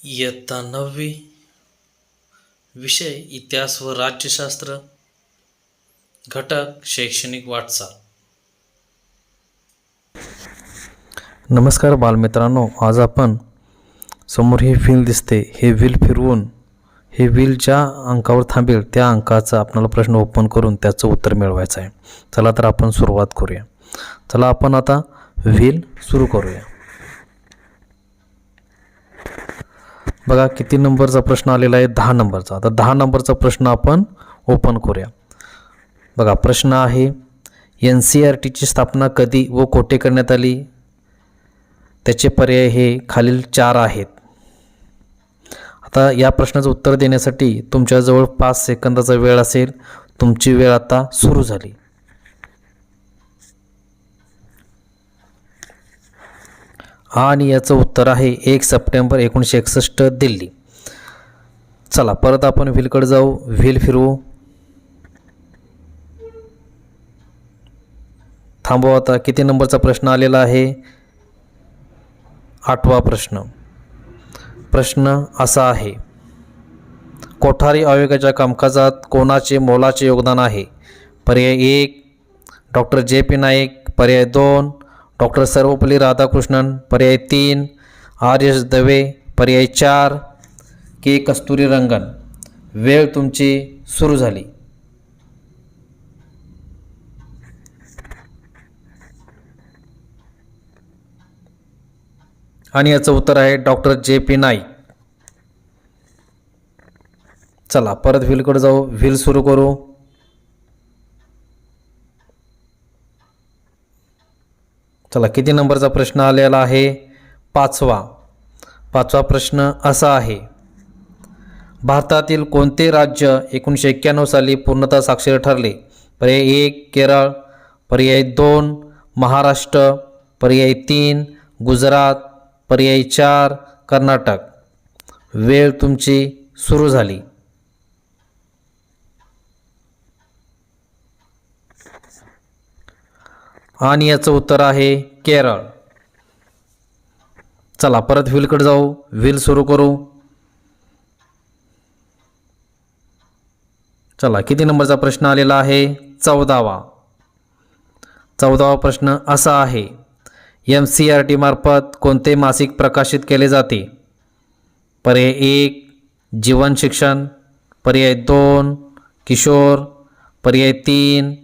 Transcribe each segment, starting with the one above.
इयत्ता 9वी, विषय इतिहास व राज्यशास्त्र, घटक शैक्षणिक वाटचाल. नमस्कार बालमित्रांनो, आज आपण समोर हे व्हील दिसते, हे व्हील फिरवून हे व्हील ज्या अंकावर थांबेल त्या अंकाचा आपल्याला प्रश्न ओपन करून त्याचं उत्तर मिळवायचं आहे. चला तर आपण सुरुवात करूया. चला आपण आता व्हील सुरू करूया. बघा किती नंबरचा प्रश्न आलेला आहे, 10 नंबरचा. आता 10 नंबरचा प्रश्न आपण ओपन करूया. बघा प्रश्न आहे, NCERTची स्थापना कधी व कोठे करण्यात आली? त्याचे पर्याय हे खालील 4 आहेत. आता या प्रश्नाचं उत्तर देण्यासाठी तुमच्याजवळ 5 सेकंदाचा वेळ असेल. तुमची वेळ आता सुरू झाली. आणि याचं उत्तर आहे 1 सप्टेंबर 1961 दिल्ली. चला परत आपण व्हीलकडे जाऊ. व्हील फिरवू. थांबवा. आता किती नंबरचा प्रश्न आलेला आहे? 8वा प्रश्न. प्रश्न असा आहे, कोठारी आयोगाच्या कामकाजात कोणाचे मोलाचे योगदान आहे? पर्याय 1 डॉक्टर JP नाईक, पर्याय 2 डॉक्टर सर्वपल्ली राधाकृष्णन, पर्याय 3 RS दवे, पर्याय 4 के कस्तुरीरंगन. वेळ तुमची सुरू झाली. आणि याचं उत्तर आहे डॉक्टर JP नाईक. चला परत व्हीलकडे जाऊ. व्हील सुरू करू. चला किती नंबरचा प्रश्न आलेला आहे? 5वा प्रश्न असा आहे, भारतातील कोणते राज्य 1991 साली पूर्णतः साक्षर ठरले? पर्याय 1 केरळ, पर्याय 2 महाराष्ट्र, पर्याय 3 गुजरात, पर्याय 4 कर्नाटक. वेळ तुमची सुरू झाली. आणि याचं उत्तर आहे केरळ. चला परत व्हीलकडे जाऊ. व्हील सुरू करू. चला किती नंबरचा प्रश्न आलेला आहे? 14वा प्रश्न असा आहे, NCERT मार्फत कोणते मासिक प्रकाशित केले जाते? पर्याय 1 जीवन शिक्षण, पर्याय 2 किशोर, पर्याय 3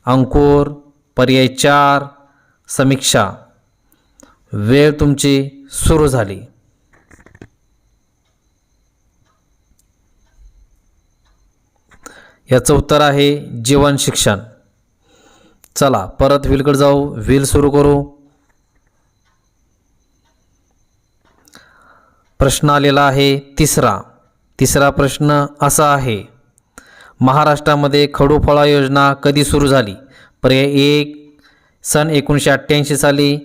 अंकुर, पर्याय 4 समीक्षा. वेळ तुमची सुरू झाली. याचं उत्तर आहे जीवन शिक्षण. चला परत व्हीलकडे जाऊ. व्हील सुरू करू. प्रश्न आलेला आहे 3रा प्रश्न असा आहे, महाराष्ट्रामध्ये खडूफळा योजना कधी सुरू झाली? पर्याय 1 सन 1988 साली,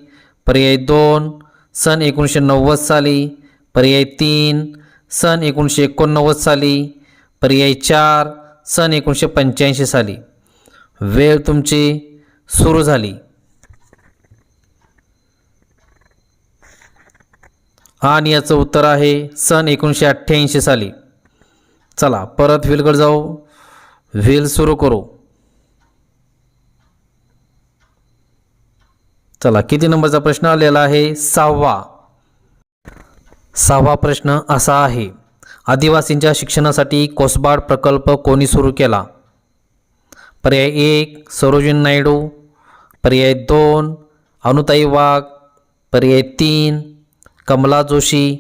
पर्याय 2 सन 1990 साली, पर्याय 3 सन 1989 साली, पर्याय 4 सन 1985 साली. वेळ तुमची सुरू झाली. आणि याचं उत्तर आहे सन 1988 साली. चला परत व्हीलकडे जाऊ. व्हील सुरू करू. चला किती नंबरचा प्रश्न आलेला आहे? 6वा प्रश्न असा आहे, आदिवासींच्या शिक्षणासाठी कोसबाड प्रकल्प कोणी सुरू केला? पर्याय 1 सरोजिनी नायडू, पर्याय 2 अनुताई वाघ, पर्याय 3 कमला जोशी,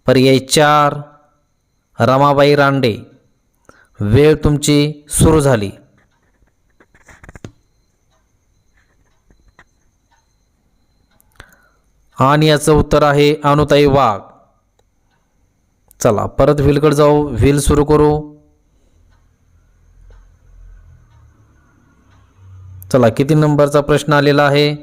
पर्याय 4 रमाबाई रानडे. वेळ तुमची सुरू झाली. आणि याचं उत्तर आहे अनुताई वाघ. चला परत व्हीलकडे जाऊ. व्हील सुरू करू. चला किती नंबरचा प्रश्न आलेला आहे?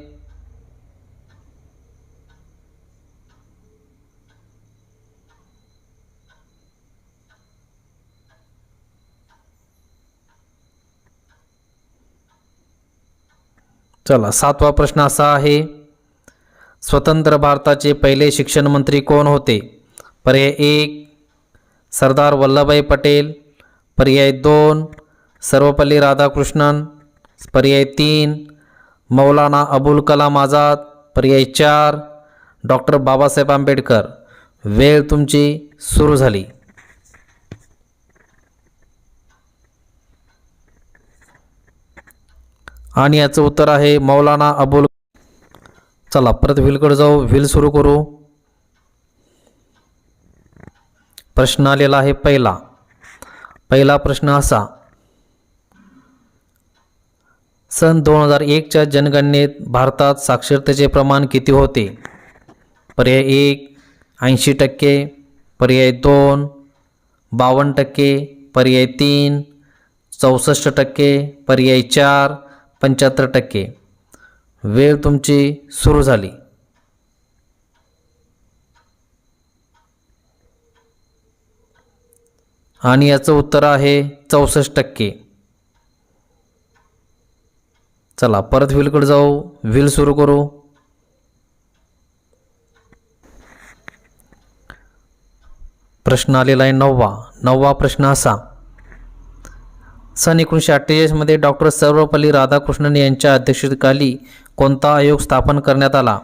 7वा प्रश्न असा आहे, स्वतंत्र भारताचे पहिले शिक्षण मंत्री कोण होते? पर्याय 1 सरदार वल्लभभाई पटेल, पर्याय 2 सर्वपल्ली राधाकृष्णन, पर्याय 3 मौलाना अबुल कलाम आझाद, पर्याय 4 डॉक्टर बाबासाहेब आंबेडकर. वेळ तुमची सुरू झाली. आणि याचं उत्तर आहे मौलाना अबुल. चला परत व्हीलकडे जाऊ. व्हील सुरू करू. प्रश्न आलेला आहे पहिला प्रश्न असा. सन 2001च्या जनगणनेत भारतात साक्षरतेचे प्रमाण किती होते? पर्याय 1 80%, पर्याय 2 52%, पर्याय 3 64%, पर्याय 4 75%. वेळ तुमची सुरू झाली. आणि याचं उत्तर आहे 64%. चला परत व्हीलकडे जाऊ. व्हील सुरू करू. प्रश्न आलेला आहे 9वा प्रश्न असा. सन 1948मध्ये डॉक्टर सर्वपल्ली राधाकृष्णन यांच्या अध्यक्षतेखाली कोणता आयोग स्थापन करण्यात आला?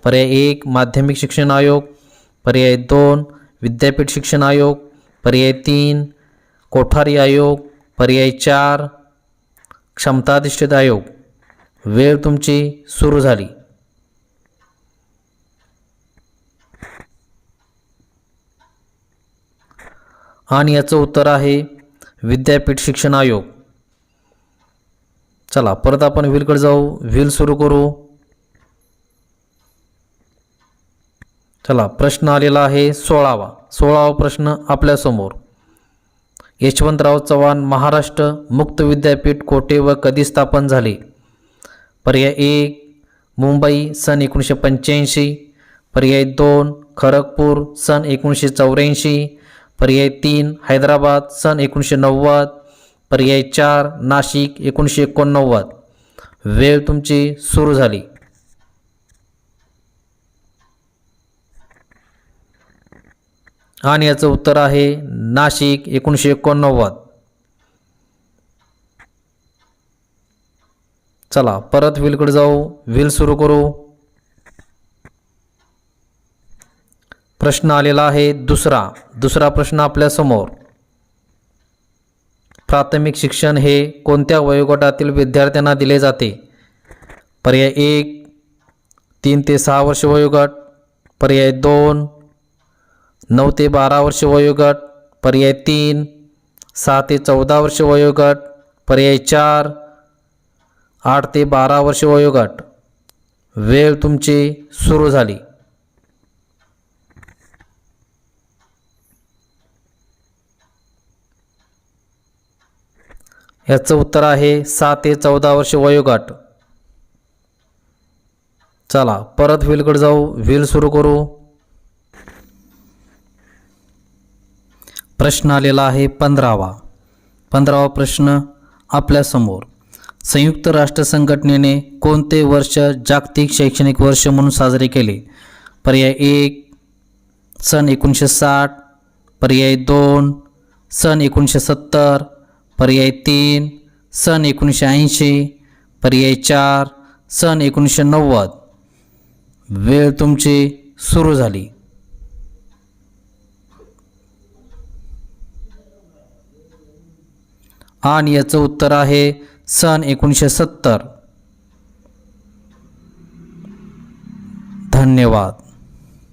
पर्याय 1 माध्यमिक शिक्षण आयोग, पर्याय 2 विद्यापीठ शिक्षण आयोग, पर्याय 3 कोठारी आयोग, पर्याय 4 क्षमताधिष्ठित आयोग. वेळ तुमची सुरू झाली. आणि याचं उत्तर आहे विद्यापीठ शिक्षण आयोग. चला परत आपण व्हीलकडे जाऊ. व्हील सुरू करू. चला प्रश्न आलेला आहे 16वा प्रश्न आपल्यासमोर. यशवंतराव चव्हाण महाराष्ट्र मुक्त विद्यापीठ कोठे व कधी स्थापन झाले? पर्याय 1 मुंबई सन 1985, पर्याय 2 खरगपूर सन 1984, पर्याय 3 हैदराबाद सन 1990, पर्याय 4 नाशिक 1989. वेळ तुमची सुरू झाली. आणि याचं उत्तर आहे नाशिक 1989. चला परत व्हीलकडे जाऊ. व्हील सुरू करू. प्रश्न आलेला आहे दुसरा प्रश्न आपल्यासमोर. प्राथमिक शिक्षण हे कोणत्या वयोगटातील विद्यार्थ्यांना दिले जाते? पर्याय 1 3 ते 6 वर्ष वयोगट, पर्याय 2 9 ते 12 वर्ष वयोगट, पर्याय 3 6 ते 14 वर्ष वयोगट, पर्याय 4 8 ते 12 वर्ष वयोगट. वेळ तुमची सुरू झाली. याचं उत्तर आहे 6 ते 14 वर्ष वयोगट. चला परत व्हीलकडे जाऊ. व्हील सुरू करू. प्रश्न आलेला आहे 15वा प्रश्न आपल्यासमोर. संयुक्त राष्ट्र संघटनेने कोणते वर्ष जागतिक शैक्षणिक वर्ष म्हणून साजरे केले? पर्याय 1 सन 1960, पर्याय 2 सन 1970, पर्याय 3 सन 1980, पर्याय 4 सन 1990. वेळ तुमची सुरू झाली. आणि याचं उत्तर आहे सन 1970. धन्यवाद.